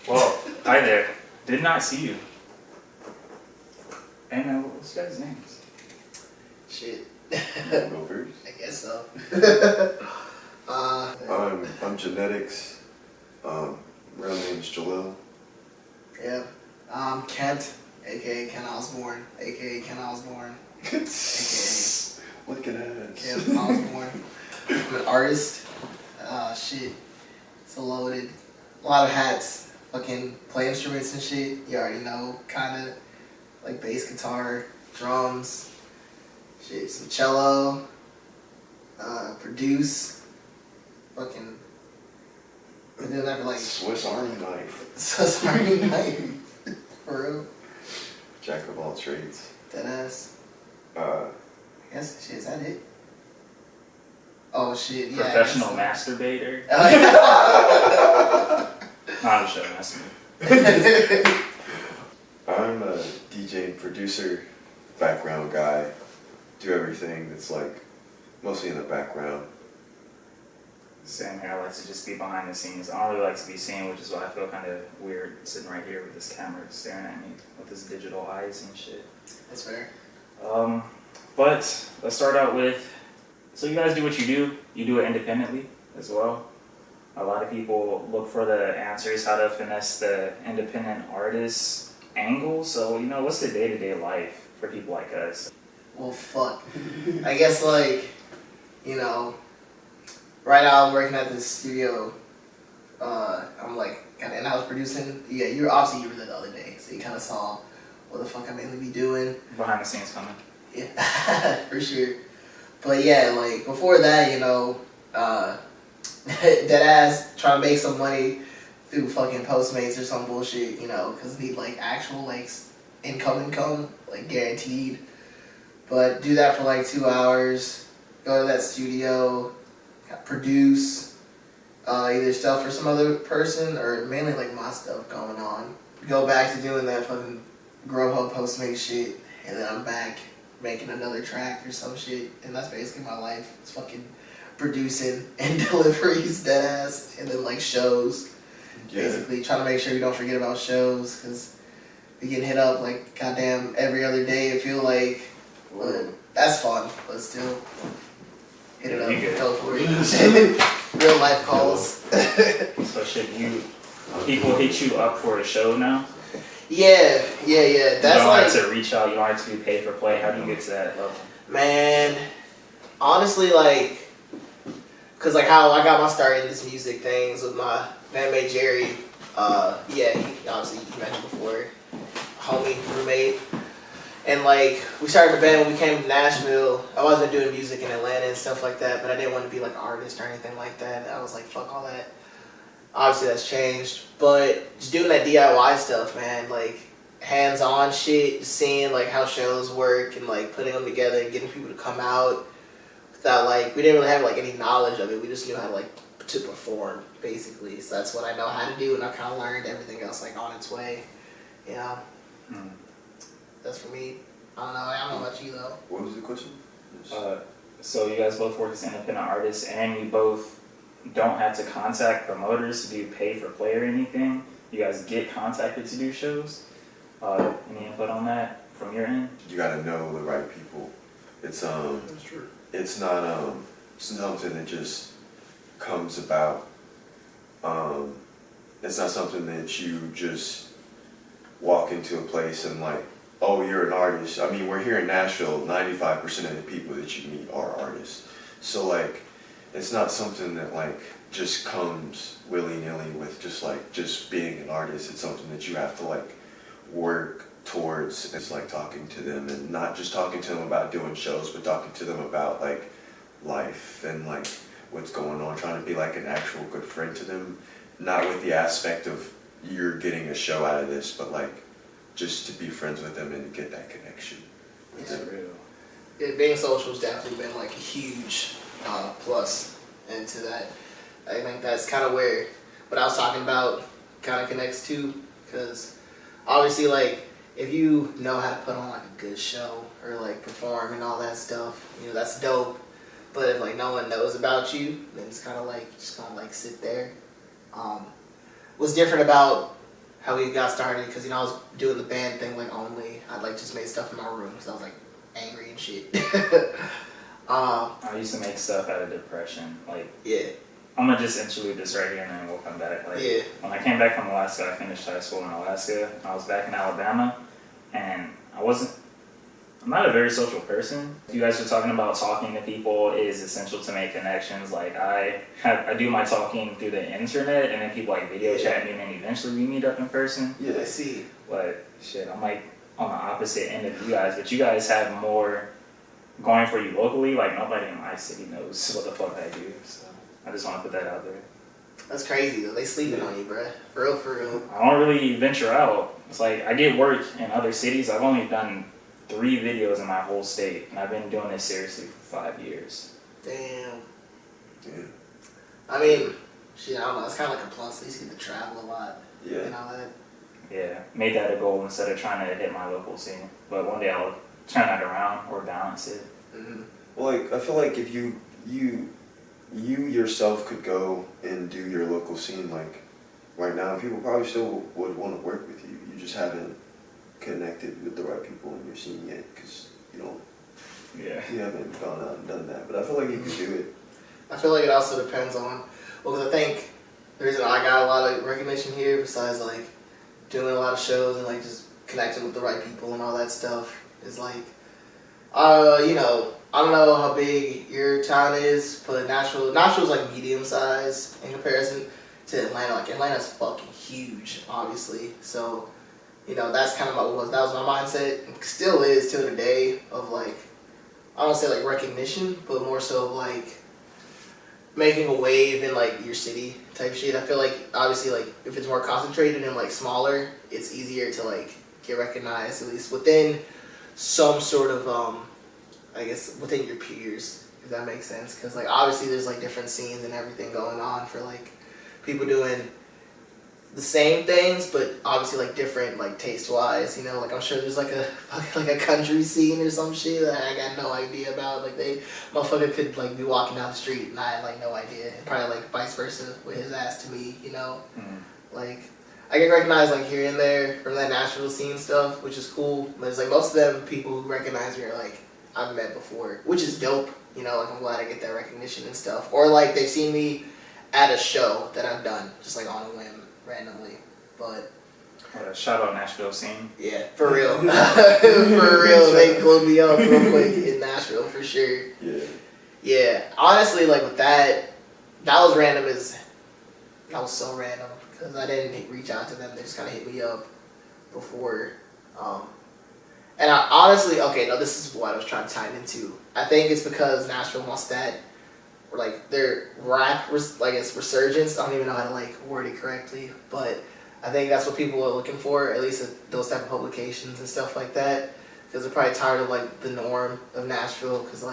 Well, hi there. Did not see you. And what's your guys' names? Shit. Go first. I guess so. I'm Genetics. Real name's Jalil. Yeah. Kent, aka Ken Osborne, aka Ken Osborne, aka Look at that. Ken Osborne. I'm an artist. Shit. It's a lot of hats. Fucking play instruments and shit. You already know, kinda like bass guitar, drums, shit, some cello, produce, fucking. Been doing that for like Swiss Army knife. Swiss Army knife. For real. Jack of all trades. Deadass. Uh, I guess, shit, is that it? Oh, shit, yeah. Professional masturbator. Not a show, masturbator. I'm a DJ and producer, background guy. Do everything that's like mostly in the background. Same here. I like to just be behind the scenes. I don't really like to be seen, which is why I feel kind of weird sitting right here with this camera staring at me with this digital eyes and shit. That's fair. But let's start out with, so you guys do what you do it independently as well. A lot of people look for the answers, how to finesse the independent artist angle. So, what's the day-to-day life for people like us? Well, fuck. I guess, like, right now I'm working at this studio. I'm like kind of in-house producing. Yeah, you were there the other day, so you kind of saw what the fuck I mainly be doing. Behind the scenes coming. Yeah, for sure. But yeah, like before that, dead ass trying to make some money through fucking Postmates or some bullshit, because need like actual like income, like guaranteed. But do that for like 2 hours. Go to that studio. Produce either stuff for some other person or mainly like my stuff going on. Go back to doing that fucking Grubhub Postmate shit, and then I'm back making another track or some shit, and that's basically my life. It's fucking producing and deliveries, deadass, and then like shows. Yeah. Basically trying to make sure we don't forget about shows, because we get hit up like goddamn every other day. I feel like, but that's fun, but still. Hit it up, go for it. Real life calls. So people hit you up for a show now? Yeah. That's you don't like have to reach out, you don't have to be paid for play. How do you get to that level? Man, honestly, like, cause like how I got my start in this music things with my bandmate Jerry. He obviously you mentioned before, homie, roommate. And like, we started the band when we came to Nashville. I wasn't doing music in Atlanta and stuff like that, but I didn't want to be like an artist or anything like that. I was like, fuck all that. Obviously that's changed. But just doing that DIY stuff, man, like hands-on shit, just seeing like how shows work and like putting them together and getting people to come out without like, we didn't really have like any knowledge of it. We just knew how to perform, basically. So that's what I know how to do, and I kind of learned everything else like on its way, That's for me. I don't know about you though. What was the question? So you guys both work as independent artists, and you both don't have to contact promoters to do pay for play or anything. You guys get contacted to do shows. Any input on that from your end? You gotta know the right people. It's That's true. It's not something that just comes about. It's not something that you just walk into a place and like, oh, you're an artist. I mean, we're here in Nashville, 95% of the people that you meet are artists. So like, it's not something that like just comes willy-nilly with just being an artist. It's something that you have to like work towards. It's like talking to them, and not just talking to them about doing shows, but talking to them about like life and like what's going on, trying to be like an actual good friend to them. Not with the aspect of you're getting a show out of this, but like just to be friends with them and get that connection. It's real. Yeah, being social has definitely been like a huge plus into that. I think that's kind of where what I was talking about kind of connects to, because obviously like if you know how to put on like a good show or like perform and all that stuff, that's dope. But if like no one knows about you, then it's kind of like just gonna like sit there. What's different about how we got started, because, I was doing the band thing, only. I, just made stuff in my room, because I was, angry and shit. I used to make stuff out of depression. Yeah. I'm gonna just interlude this right here and then we'll come back. Yeah. When I came back from Alaska, I finished high school in Alaska. I was back in Alabama, and I'm not a very social person. You guys were talking about talking to people is essential to make connections. I do my talking through the internet, and then people video chat me, and then eventually we meet up in person. Yeah, I see. But shit, I'm on the opposite end of you guys. But you guys have more going for you locally. Nobody in my city knows what the fuck I do. So I just want to put that out there. That's crazy though. They sleeping on you, bruh. For real. I don't really venture out. It's I get work in other cities. I've only done 3 videos in my whole state, and I've been doing this seriously for 5 years. Damn. Yeah. I mean, shit, I don't know. It's kind of like a plus. At least you get to travel a lot. Yeah. And all that. Yeah, made that a goal instead of trying to hit my local scene. But one day I'll turn that around or balance it. Mm-hmm. Well, I feel like if you yourself could go and do your local scene, right now, people probably still would want to work with you. You just haven't connected with the right people in your scene yet, because you haven't gone out and done that. But I feel like you could do it. I feel like it also depends on, because I think the reason I got a lot of recognition here, besides doing a lot of shows and just connecting with the right people and all that stuff, is I don't know how big your town is, but Nashville's medium size in comparison to Atlanta. Atlanta's fucking huge, obviously. So, that's kind of that was my mindset. It still is to the day of I don't say recognition, but more so making a wave in your city type shit. I feel obviously if it's more concentrated and smaller, it's easier to get recognized, at least within some sort of I guess within your peers, if that makes sense. Because obviously there's different scenes and everything going on for people doing the same things, but obviously different taste wise. I'm sure there's a country scene or some shit that I got no idea about. They motherfucker could be walking down the street and I had no idea. And probably vice versa with his ass to me. Mm-hmm. I get recognized here and there from that Nashville scene stuff, which is cool. But it's most of them people who recognize me are I've met before, which is dope. I'm glad I get that recognition and stuff. Or they've seen me at a show that I've done, just on a whim, randomly. But shout out Nashville scene. yeah, for real. For real, they glowed me up real quick in Nashville for sure. Yeah. Yeah, honestly, with that was random that was so random because I didn't reach out to them. They just kind of hit me up before. And I honestly, this is what I was trying to tie it into. I think it's because Nashville wants that, or their rap, resurgence. I don't even know how to word it correctly, but I think that's what people are looking for, at least at those type of publications and stuff like that, because they're probably tired of the norm of Nashville, because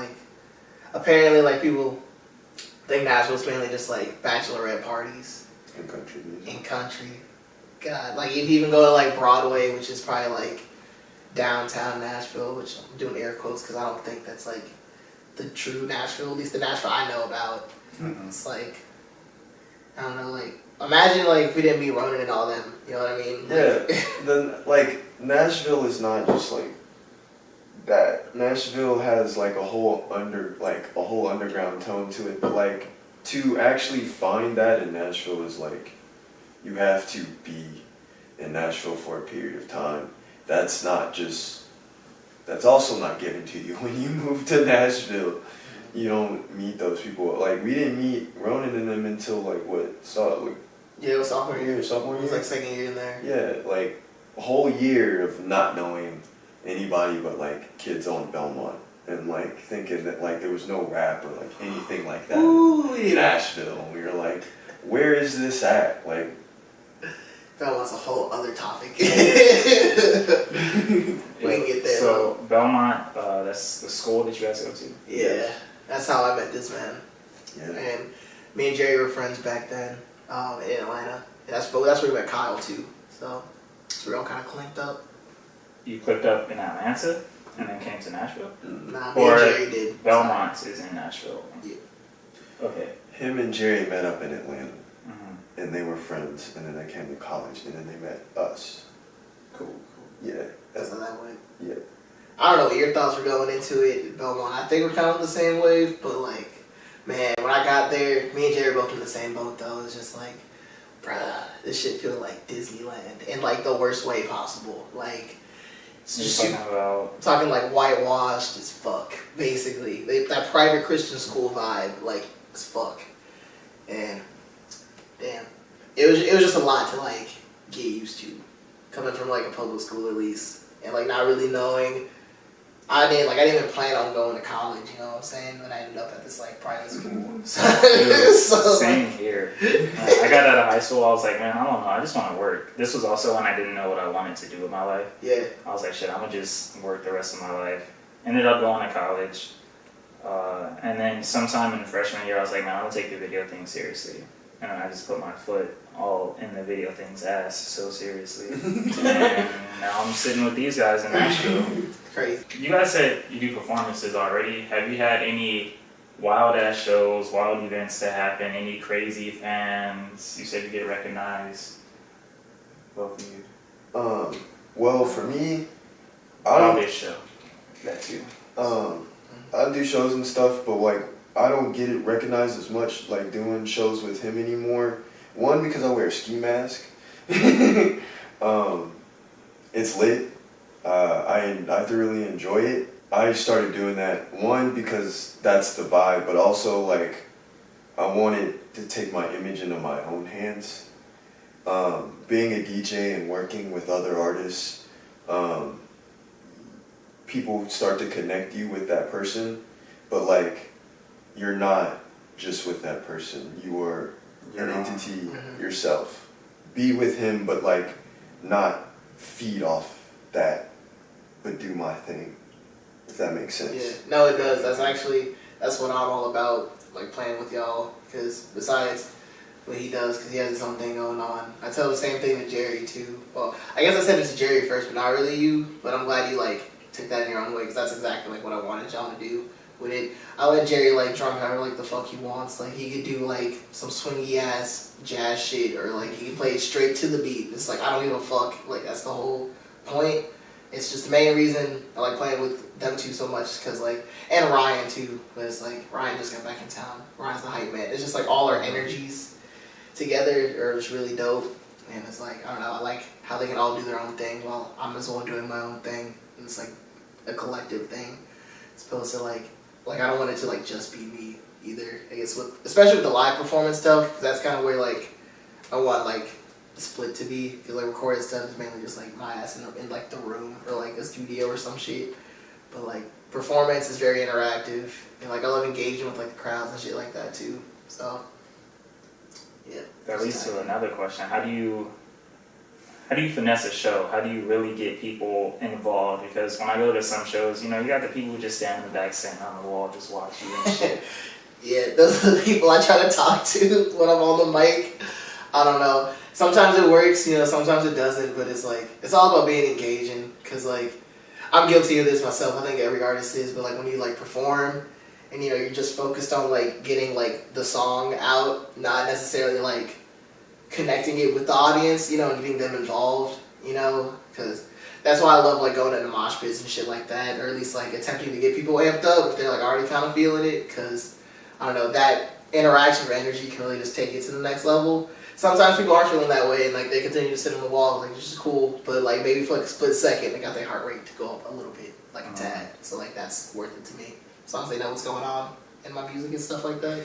apparently people think Nashville's mainly just bachelorette parties And country music. and country. God, if you even go to Broadway, which is probably downtown Nashville, which I'm doing air quotes because I don't think that's the true Nashville, at least the Nashville I know about. Mm-hmm. It's I don't know, imagine if we didn't meet Ronan and all them, you know what I mean? Yeah, then Nashville is not just that. Nashville has a whole underground tone to it, but to actually find that in Nashville is you have to be in Nashville for a period of time. That's also not given to you. When you move to Nashville, you don't meet those people. We didn't meet Ronan and them until Yeah, it was sophomore year. Sophomore year? It was second year in there. Yeah, a whole year of not knowing anybody but kids on Belmont and thinking that there was no rap or anything like that in Nashville. And we were where is this at? Belmont's a whole other topic. We can get there. So Belmont, that's the school that you guys go to. Yeah, that's how I met this man. Yeah. And me and Jerry were friends back then in Atlanta. And that's where we met Kyle too. So we're all kind of clinked up. You clicked up in Atlanta and then came to Nashville? Nah, me Or and Jerry did. Belmont is in Nashville? Yeah. Okay. Him and Jerry met up in Atlanta. Mm-hmm. and they were friends, and then they came to college, and then they met us. Cool. Yeah. That's how that went. Yeah. I don't know what your thoughts were going into it, Belmont. I think we're kind of on the same wave, but like, man, when I got there, me and Jerry both in the same boat though. It's just like, bruh, this shit feels like Disneyland in like the worst way possible. Like, it's just talking like whitewashed as fuck, basically. That private Christian school vibe, like, as fuck. And damn, it was just a lot to like get used to, coming from like a public school at least, and like not really knowing. I didn't even plan on going to college, you know what I'm saying? Then I ended up at this like private school. So, same here. I got out of high school, I was like, man, I don't know, I just want to work. This was also when I didn't know what I wanted to do with my life. Yeah. I was like, shit, I'm gonna just work the rest of my life. Ended up going to college. And then sometime in freshman year, I was like, man, I'm gonna take the video thing seriously. And I just put my foot all in the video thing's ass so seriously. And now I'm sitting with these guys in Nashville. Crazy. You guys said you do performances already. Have you had any wild ass shows, wild events that happen? Any crazy fans? You said you get recognized. Both of you. Well, for me, I don't. This show. That too. I do shows and stuff, but like I don't get it recognized as much like doing shows with him anymore. One, because I wear a ski mask. It's lit. I thoroughly enjoy it. I started doing that, one, because that's the vibe, but also like I wanted to take my image into my own hands. Being a DJ and working with other artists, people start to connect you with that person, but like you're not just with that person. You are an entity yourself. Be with him, but like not feed off that, but do my thing. If that makes sense. Yeah, no, it does. That's what I'm all about, like playing with y'all. Because besides what he does, because he has his own thing going on, I tell the same thing to Jerry too. Well, I guess I said it to Jerry first, but not really you. But I'm glad you like took that in your own way, because that's exactly like what I wanted y'all to do with it. I let Jerry like drum however like the fuck he wants. Like he could do like some swingy ass jazz shit, or like he could play it straight to the beat. It's like I don't give a fuck. Like that's the whole point. It's just the main reason I like playing with them two so much, because like, and Ryan too, but it's like Ryan just got back in town. Ryan's the hype man. It's just like all our energies together are just really dope, and it's like I don't know. I like how they can all do their own thing while I'm as well doing my own thing. And it's like a collective thing, as opposed to like I don't want it to like just be me either. I guess especially with the live performance stuff, because that's kind of where like I want like the split to be, because like recorded stuff is mainly just like my ass in like the room or like a studio or some shit, but like performance is very interactive, and like I love engaging with like the crowds and shit like that too. So yeah. That leads to another question. How do you finesse a show? How do you really get people involved? Because when I go to some shows, you know, you got the people who just stand in the back, standing on the wall, just watch you and shit. Yeah, those are the people I try to talk to when I'm on the mic. I don't know. Sometimes it works, you know, sometimes it doesn't, but it's like, it's all about being engaging, because like, I'm guilty of this myself, I think every artist is, but like when you like perform, and you know, you're just focused on like getting like the song out, not necessarily like connecting it with the audience, you know, and getting them involved, you know, because that's why I love like going into mosh pits and shit like that, or at least like attempting to get people amped up if they're like already kind of feeling it, because I don't know, that interaction or energy can really just take it to the next level. Sometimes people are feeling that way and like they continue to sit on the wall, like this is cool, but like maybe for like a split second they got their heart rate to go up a little bit, like a tad. So like that's worth it to me. As long as they know what's going on in my music and stuff like that.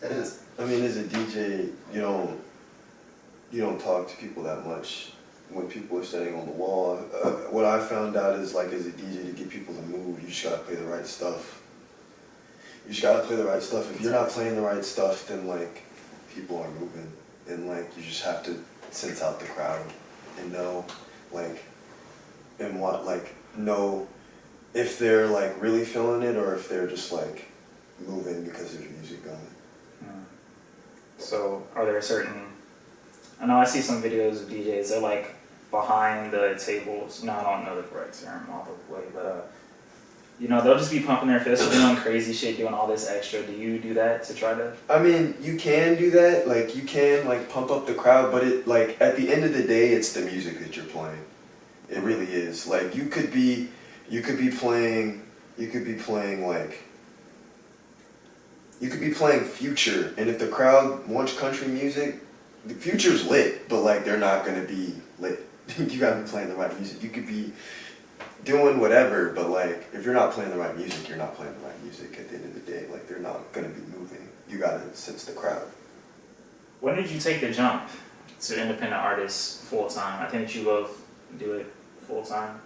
That is. I mean, as a DJ, you don't talk to people that much when people are standing on the wall. What I found out is like as a DJ, to get people to move, you just gotta play the right stuff. You just gotta play the right stuff. If you're not playing the right stuff, then like people are moving. And like you just have to sense out the crowd and know like and what like know if they're like really feeling it or if they're just like moving because there's music going. So are there I know I see some videos of DJs, they're like behind the tables. No, I don't know the correct term all the way, but you know, they'll just be pumping their fists, doing crazy shit, doing all this extra. Do you do that to try to? I mean, you can do that. Like, you can like pump up the crowd, but it like at the end of the day, it's the music that you're playing. It really is. Like, you could be playing Future, and if the crowd wants country music, the Future's lit, but like they're not gonna be lit. You gotta be playing the right music. You could be doing whatever, but like if you're not playing the right music, you're not playing the right music at the end of the day. Like, they're not gonna be moving. You gotta sense the crowd. When did you take the jump to independent artists full time? I think you both do it full time.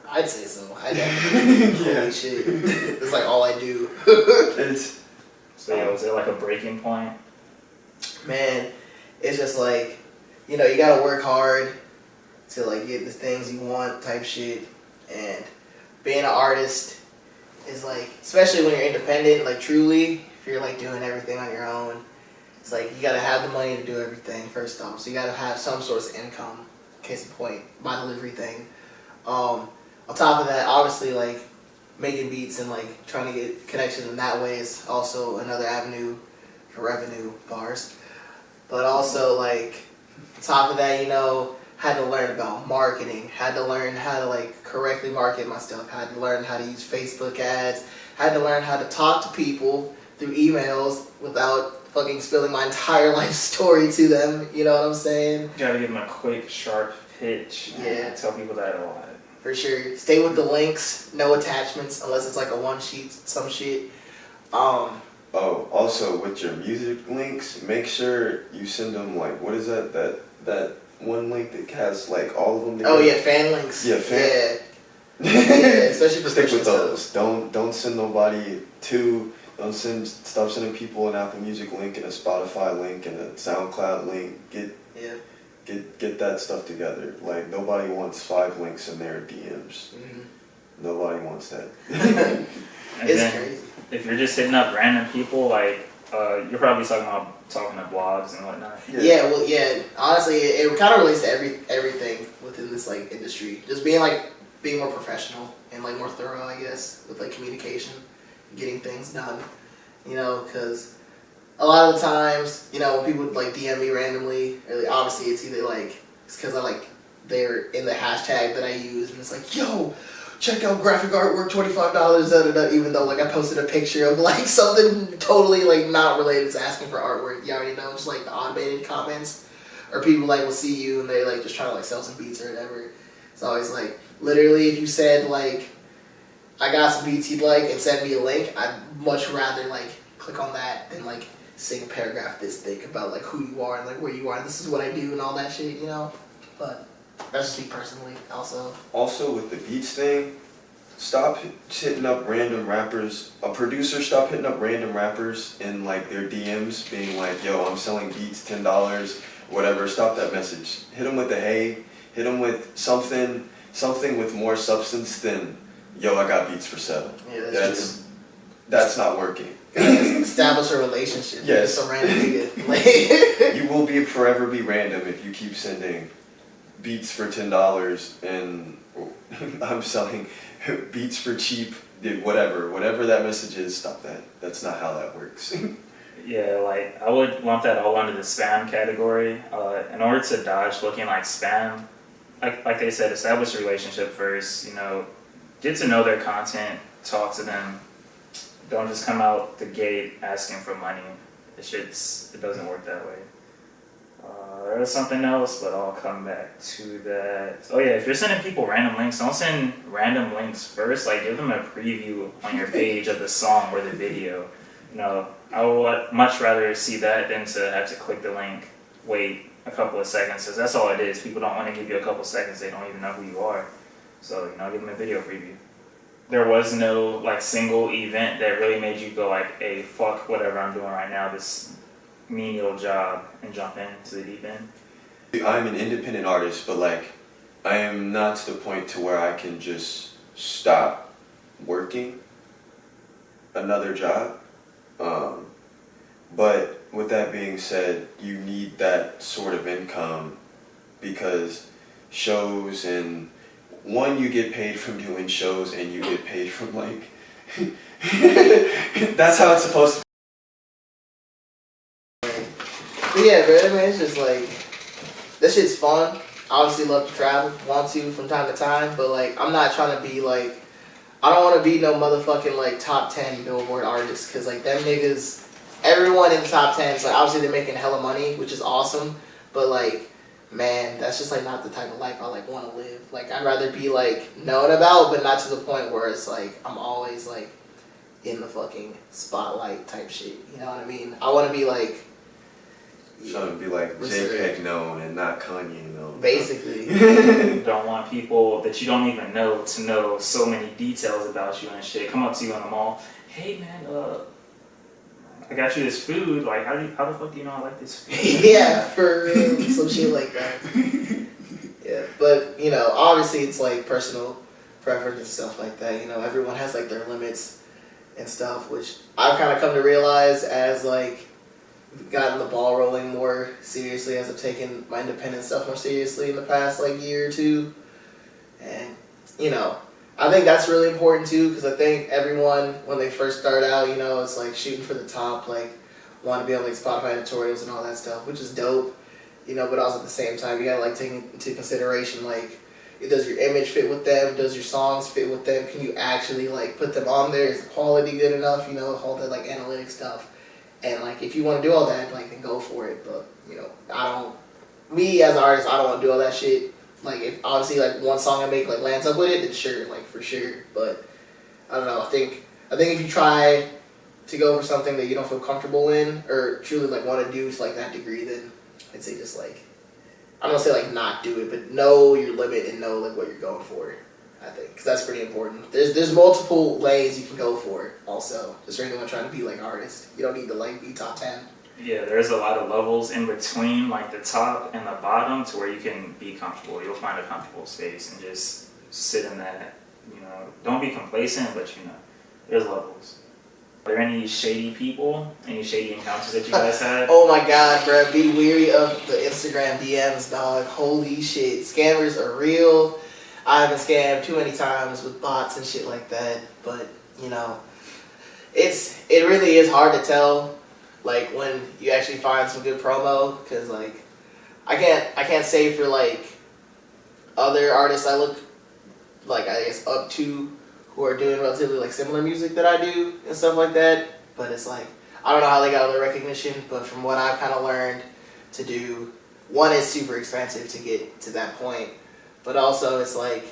I'd say so. I definitely. Yeah. Holy shit. It's like all I do. It's So yeah, was there like a breaking point? Man, it's just like, you know, you gotta work hard to like get the things you want type shit. And being an artist is like, especially when you're independent, like truly, if you're like doing everything on your own, it's like you gotta have the money to do everything first off. So you gotta have some source of income. Case in point, my delivery thing. On top of that, obviously like making beats and like trying to get connections in that way is also another avenue for revenue bars. But also like on top of that, you know, had to learn about marketing, had to learn how to like correctly market my stuff, had to learn how to use Facebook ads, had to learn how to talk to people through emails without fucking spilling my entire life story to them, you know what I'm saying? You gotta give them a quick, sharp pitch. Yeah. I tell people that a lot. For sure. Stay with the links, no attachments, unless it's like a one sheet, some shit. Oh, also with your music links, make sure you send them like, what is that one link that has like all of them together? Oh yeah, fan links. Yeah, fan. Yeah, especially for Stick with Christian those. stuff. Don't send nobody stop sending people an Apple Music link and a Spotify link and a SoundCloud link. Get that stuff together. Like, nobody wants 5 links in their DMs. Mm-hmm. Nobody wants that. And It's then, crazy. if you're just hitting up random people, like you're probably talking to blogs and whatnot. Yeah, well, yeah. Honestly, it kind of relates to everything within this like industry. Just being more professional and like more thorough, I guess, with like communication, getting things done. You know, because a lot of the times, you know, when people like DM me randomly, or obviously it's either like it's because they're in the hashtag that I use, and it's like, yo, check out graphic artwork, $25, da da da. Even though like I posted a picture of like something totally like not related to asking for artwork, you already know, just like the automated comments, or people like will see you and they like just trying to like sell some beats or whatever. It's always like literally if you said like I got some beats you'd like and send me a link, I'd much rather like click on that than like sing a paragraph this thick about like who you are and like where you are and this is what I do and all that shit, you know. But that's just me personally. Also with the beats thing, stop hitting up random rappers. A producer, stop hitting up random rappers in like their DMs being like, yo, I'm selling beats, $10, whatever. Stop that message. Hit them with the hey. Hit them with something with more substance than, yo, I got beats for sale. Yeah, that's not working. Establish a relationship. Yes. With some random nigga. You will forever be random if you keep sending beats for $10 and I'm selling beats for cheap, whatever that message is. Stop that. That's not how that works. Yeah, like I would lump that all under the spam category. In order to dodge looking like spam, like they said, establish a relationship first. You know, get to know their content, talk to them. Don't just come out the gate asking for money. It doesn't work that way. There was something else, but I'll come back to that. Oh yeah, if you're sending people random links, don't send random links first. Like, give them a preview on your page of the song or the video. You know, I would much rather see that than to have to click the link, wait a couple of seconds, because that's all it is. People don't want to give you a couple seconds. They don't even know who you are. So, you know, give them a video preview. There was no like single event that really made you go like, hey, fuck whatever I'm doing right now, this menial job, and jump into the deep end. I'm an independent artist, but like, I am not to the point to where I can just stop working another job. But with that being said, you need that sort of income because shows and one, you get paid from doing shows, and you get paid from like. That's how it's supposed to. But yeah, bro, I mean, it's just like, that shit's fun. Obviously love to travel, want to from time to time, but like, I'm not trying to be like, I don't want to be no motherfucking like top 10 Billboard artist, cause like them niggas, everyone in the top 10, so like, obviously they're making hella money, which is awesome, but like, man, that's just like not the type of life I like want to live. Like, I'd rather be like known about, but not to the point where it's like, I'm always like in the fucking spotlight type shit, you know what I mean? I want to be like, Trying to be like JPEG known and not Kanye known. basically. You don't want people that you don't even know to know so many details about you and shit. Come up to you in the mall. Hey man, I got you this food. Like, how the fuck do you know I like this food? Yeah, for real. Some shit like that. Yeah, but you know, obviously it's like personal preference and stuff like that. You know, everyone has like their limits and stuff, which I've kind of come to realize as like gotten the ball rolling more seriously, as I've taken my independent stuff more seriously in the past like year or two. And you know, I think that's really important too, because I think everyone when they first start out, you know, it's like shooting for the top, like want to be on like Spotify editorials and all that stuff, which is dope, you know. But also at the same time, you gotta like take into consideration like, does your image fit with them? Does your songs fit with them? Can you actually like put them on there? Is the quality good enough? You know, all that like analytic stuff. And like, if you want to do all that, like, then go for it. But you know, me as an artist, I don't want to do all that shit. Like, if obviously like one song I make like lands up with it, then sure, like for sure. But I don't know. I think if you try to go for something that you don't feel comfortable in, or truly like want to do to like that degree, then I'd say just like, I'm gonna say like not do it, but know your limit and know like what you're going for. I think, because that's pretty important. There's multiple lanes you can go for. Also, just for anyone trying to be like an artist, you don't need to like be top 10. Yeah, there's a lot of levels in between, like the top and the bottom, to where you can be comfortable. You'll find a comfortable space and just sit in that. You know, don't be complacent, but you know, there's levels. Are there any shady people? Any shady encounters that you guys had? Oh my god, bro, be weary of the Instagram DMs, dog. Holy shit, scammers are real. I've been scammed too many times with bots and shit like that, but you know, it really is hard to tell, like when you actually find some good promo, because like I can't say for like other artists I look like, I guess, up to, who are doing relatively like similar music that I do and stuff like that, but it's like, I don't know how they got all the recognition, but from what I've kind of learned to do, one, is super expensive to get to that point. But also, it's like,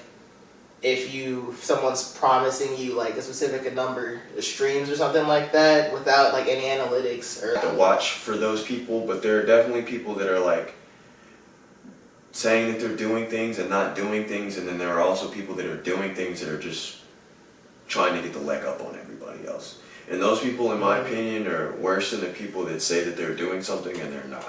if someone's promising you like a specific number of streams or something like that without like any analytics or To watch for those people, but there are definitely people that are like saying that they're doing things and not doing things, and then there are also people that are doing things that are just trying to get the leg up on everybody else. And those people, in my opinion, are worse than the people that say that they're doing something and they're not.